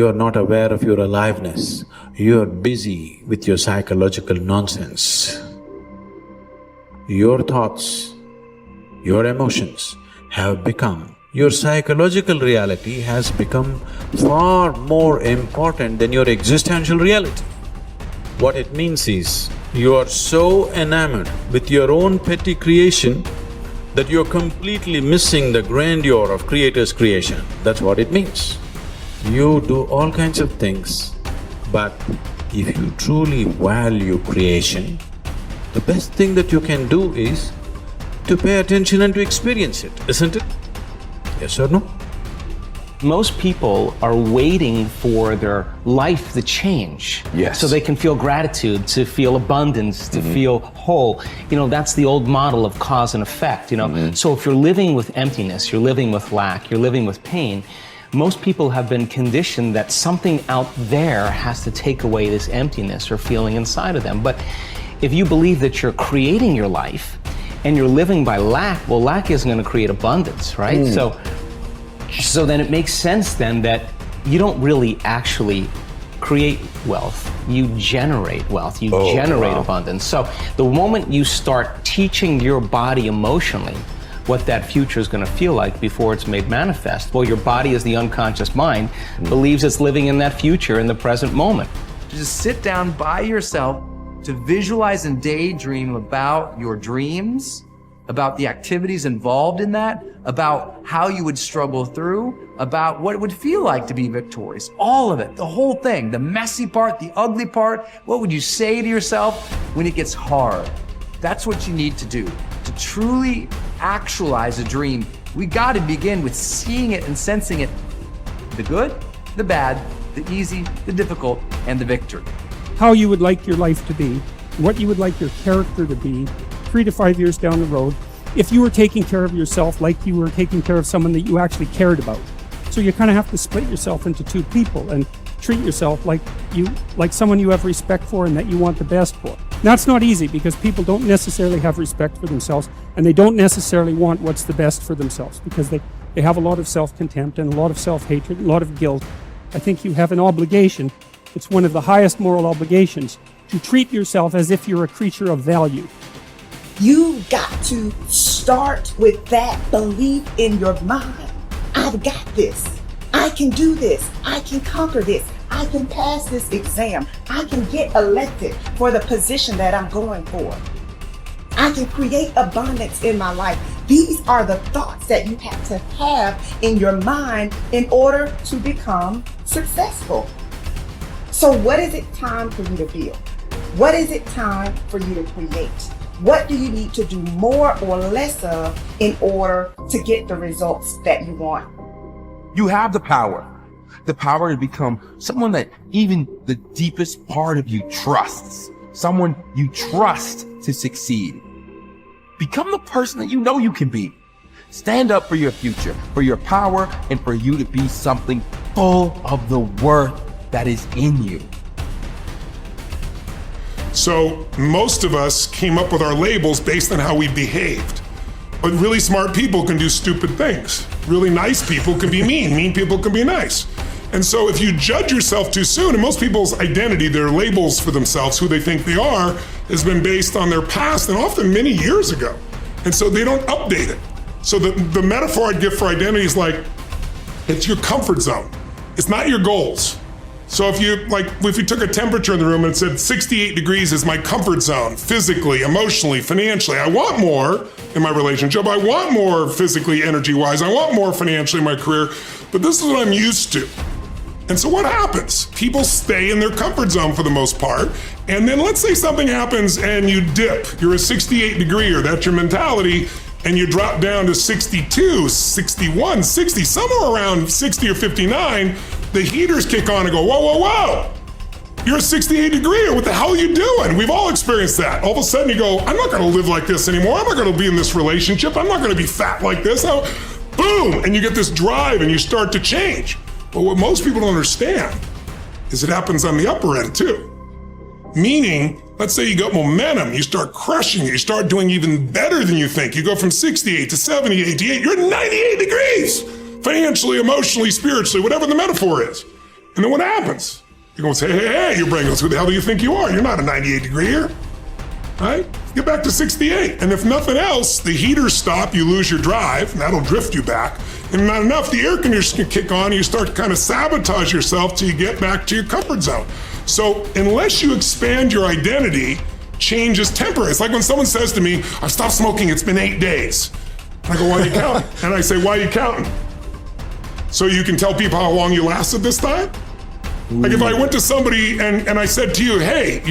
you're not aware of your aliveness. You're busy with your psychological nonsense. Your thoughts, your emotions have become, your psychological reality has become far more important than your existential reality. What it means is, you are so enamored with your own petty creation that you're completely missing the grandeur of Creator's creation. That's what it means. You do all kinds of things, but if you truly value creation, the best thing that you can do is to pay attention and to experience it, isn't it? Yes or no? Most people are waiting for their life to change. Yes. So they can feel gratitude, to feel abundance, to feel whole. That's the old model of cause and effect, So if you're living with emptiness, you're living with lack, you're living with pain, most people have been conditioned that something out there has to take away this emptiness or feeling inside of them. But if you believe that you're creating your life and you're living by lack, well, lack isn't going to create abundance, right? So then it makes sense then that you don't really actually create wealth, you generate wealth, you generate abundance. So the moment you start teaching your body emotionally what that future is going to feel like before it's made manifest, well, your body, as the unconscious mind, believes it's living in that future in the present moment. Just sit down by yourself to visualize and daydream about your dreams, about the activities involved in that, about how you would struggle through, about what it would feel like to be victorious. All of it, the whole thing, the messy part, the ugly part. What would you say to yourself when it gets hard? That's what you need to do. To truly actualize a dream, we got to begin with seeing it and sensing it. The good, the bad, the easy, the difficult, and the victory. How you would like your life to be, what you would like your character to be, 3 to 5 years down the road, if you were taking care of yourself like you were taking care of someone that you actually cared about. So you kind of have to split yourself into two people and treat yourself like someone you have respect for and that you want the best for. That's not easy because people don't necessarily have respect for themselves and they don't necessarily want what's the best for themselves because they have a lot of self-contempt and a lot of self-hatred, a lot of guilt. I think you have an obligation, it's one of the highest moral obligations, to treat yourself as if you're a creature of value. You got to start with that belief in your mind. I've got this. I can do this. I can conquer this. I can pass this exam. I can get elected for the position that I'm going for. I can create abundance in my life. These are the thoughts that you have to have in your mind in order to become successful. So what is it time for you to feel? What is it time for you to create? What do you need to do more or less of in order to get the results that you want? You have the power to become someone that even the deepest part of you trusts, someone you trust to succeed. Become the person that you know you can be. Stand up for your future, for your power, and for you to be something full of the worth that is in you. So most of us came up with our labels based on how we behaved. But really smart people can do stupid things. Really nice people can be mean. Mean people can be nice. And so if you judge yourself too soon, and most people's identity, their labels for themselves, who they think they are, has been based on their past and often many years ago. And so they don't update it. So the metaphor I'd give for identity is like, it's your comfort zone. It's not your goals. So if you took a temperature in the room and said 68 degrees is my comfort zone, physically, emotionally, financially, I want more in my relationship, I want more physically, energy-wise, I want more financially in my career, but this is what I'm used to. And so what happens? People stay in their comfort zone for the most part, and then let's say something happens and you dip. You're a 68 degreer, that's your mentality, and you drop down to 62, 61, 60, somewhere around 60 or 59, the heaters kick on and go, whoa, whoa, whoa. You're a 68 degreer, what the hell are you doing? We've all experienced that. All of a sudden you go, I'm not gonna live like this anymore. I'm not gonna be in this relationship. I'm not gonna be fat like this. Boom, and you get this drive and you start to change. But what most people don't understand is it happens on the upper end too. Meaning, let's say you got momentum, you start crushing it, you start doing even better than you think. You go from 68 to 70, 88, you're at 98 degrees. Financially, emotionally, spiritually, whatever the metaphor is. And then what happens? You're going to say, hey, your brain goes, who the hell do you think you are? You're not a 98 degree here, right? Get back to 68. And if nothing else, the heaters stop, you lose your drive, and that'll drift you back. And not enough, the air conditioner can kick on, and you start to kind of sabotage yourself till you get back to your comfort zone. So unless you expand your identity, change is temporary. It's like when someone says to me, I've stopped smoking, it's been 8 days. And I go, why are you counting? And I say, why are you counting? So you can tell people how long you lasted this time? Like if I went to somebody and I said to you, hey,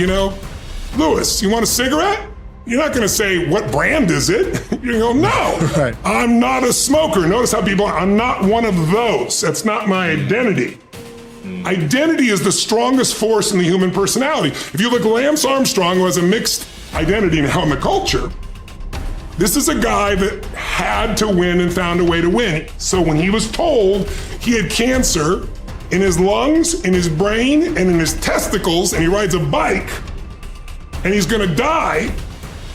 Louis, you want a cigarette? You're not gonna say, what brand is it? You're gonna go, no, Right. I'm not a smoker. Notice how people, I'm not one of those. That's not my identity. Identity is the strongest force in the human personality. If you look at Lance Armstrong, who has a mixed identity now in the culture, this is a guy that had to win and found a way to win. So when he was told he had cancer in his lungs, in his brain, and in his testicles, and he rides a bike, and he's gonna die,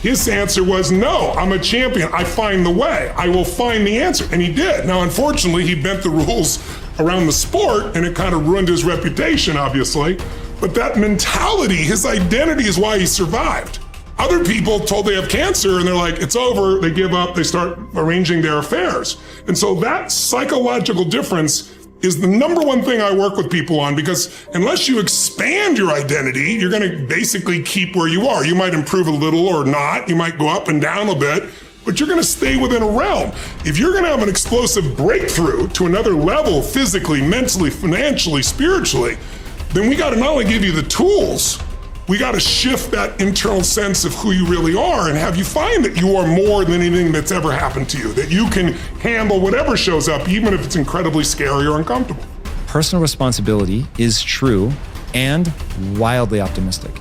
his answer was, no, I'm a champion. I find the way. I will find the answer. And he did. Now, unfortunately, he bent the rules around the sport, and it kind of ruined his reputation, obviously. But that mentality, his identity is why he survived. Other people told they have cancer, and they're like, it's over, they give up, they start arranging their affairs. And so that psychological difference is the number one thing I work with people on, because unless you expand your identity, you're gonna basically keep where you are. You might improve a little or not, you might go up and down a bit, but you're gonna stay within a realm. If you're gonna have an explosive breakthrough to another level, physically, mentally, financially, spiritually, then we gotta not only give you the tools, we gotta shift that internal sense of who you really are and have you find that you are more than anything that's ever happened to you, that you can handle whatever shows up, even if it's incredibly scary or uncomfortable. Personal responsibility is true and wildly optimistic.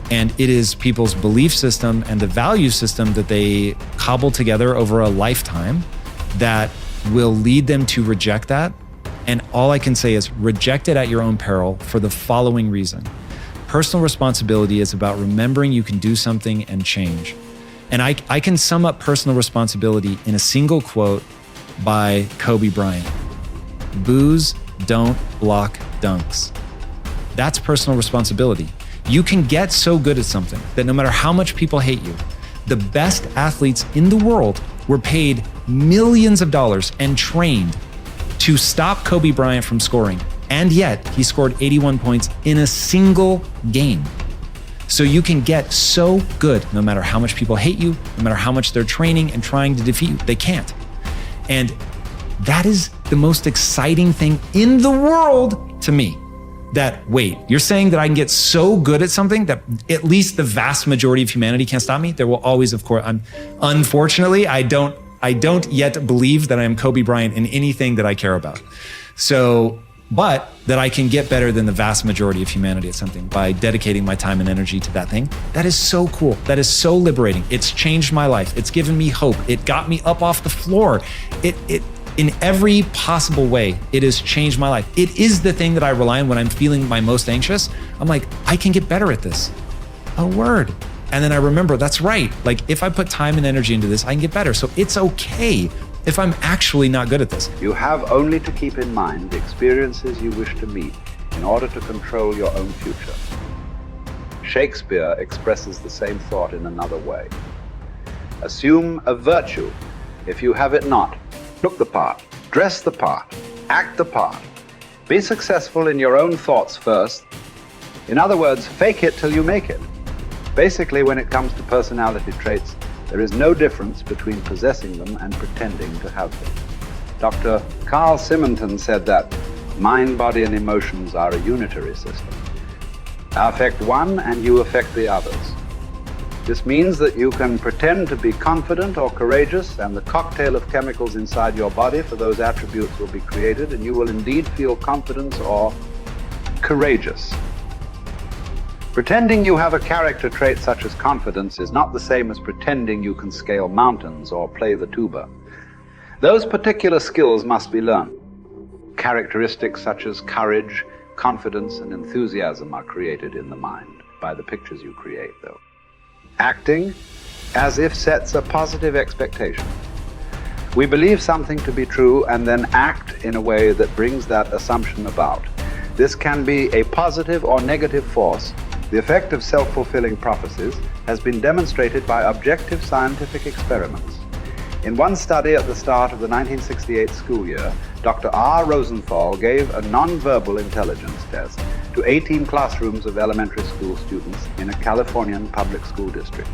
And it is people's belief system and the value system that they cobble together over a lifetime that will lead them to reject that. And all I can say is reject it at your own peril for the following reason. Personal responsibility is about remembering you can do something and change. And I can sum up personal responsibility in a single quote by Kobe Bryant. Boos don't block dunks. That's personal responsibility. You can get so good at something that no matter how much people hate you, the best athletes in the world were paid millions of dollars and trained to stop Kobe Bryant from scoring. And yet he scored 81 points in a single game. So you can get so good no matter how much people hate you, no matter how much they're training and trying to defeat you. They can't. And that is the most exciting thing in the world to me. That, wait, you're saying that I can get so good at something that at least the vast majority of humanity can't stop me? There will always, of course, unfortunately, I don't yet believe that I am Kobe Bryant in anything that I care about. So, but that I can get better than the vast majority of humanity at something by dedicating my time and energy to that thing. That is so cool. That is so liberating. It's changed my life. It's given me hope. It got me up off the floor. It in every possible way, it has changed my life. It is the thing that I rely on when I'm feeling my most anxious. I'm like, I can get better at this. A word. And then I remember, that's right. Like if I put time and energy into this, I can get better. So it's okay if I'm actually not good at this. You have only to keep in mind the experiences you wish to meet in order to control your own future. Shakespeare expresses the same thought in another way. Assume a virtue if you have it not. Look the part, dress the part, act the part. Be successful in your own thoughts first. In other words, fake it till you make it. Basically, when it comes to personality traits, there is no difference between possessing them and pretending to have them. Dr. Carl Simonton said that mind, body, and emotions are a unitary system. I affect one and you affect the others. This means that you can pretend to be confident or courageous, and the cocktail of chemicals inside your body for those attributes will be created, and you will indeed feel confidence or courageous. Pretending you have a character trait such as confidence is not the same as pretending you can scale mountains or play the tuba. Those particular skills must be learned. Characteristics such as courage, confidence, and enthusiasm are created in the mind by the pictures you create, though. Acting as if sets a positive expectation. We believe something to be true and then act in a way that brings that assumption about. This can be a positive or negative force. The effect of self-fulfilling prophecies has been demonstrated by objective scientific experiments. In one study at the start of the 1968 school year, Dr. R. Rosenthal gave a non-verbal intelligence test to 18 classrooms of elementary school students in a Californian public school district.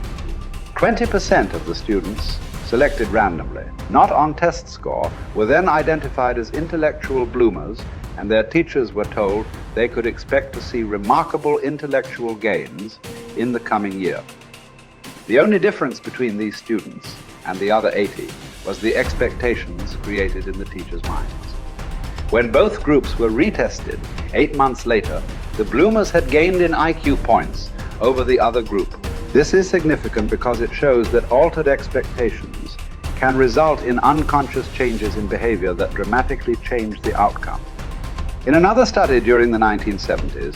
20% of the students, selected randomly, not on test score, were then identified as intellectual bloomers, and their teachers were told they could expect to see remarkable intellectual gains in the coming year. The only difference between these students and the other 80 was the expectations created in the teachers' minds. When both groups were retested 8 months later, the bloomers had gained in IQ points over the other group. This is significant because it shows that altered expectations can result in unconscious changes in behavior that dramatically change the outcome. In another study during the 1970s,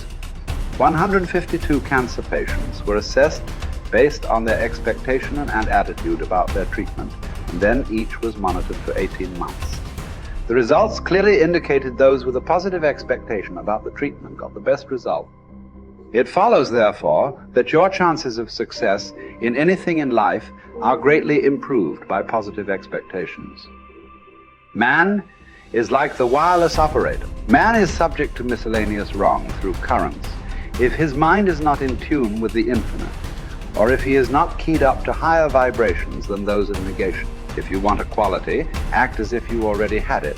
152 cancer patients were assessed based on their expectation and attitude about their treatment, and then each was monitored for 18 months. The results clearly indicated those with a positive expectation about the treatment got the best result. It follows, therefore, that your chances of success in anything in life are greatly improved by positive expectations. Man is like the wireless operator. Man is subject to miscellaneous wrong through currents if his mind is not in tune with the infinite, or if he is not keyed up to higher vibrations than those of negation. If you want a quality, act as if you already had it.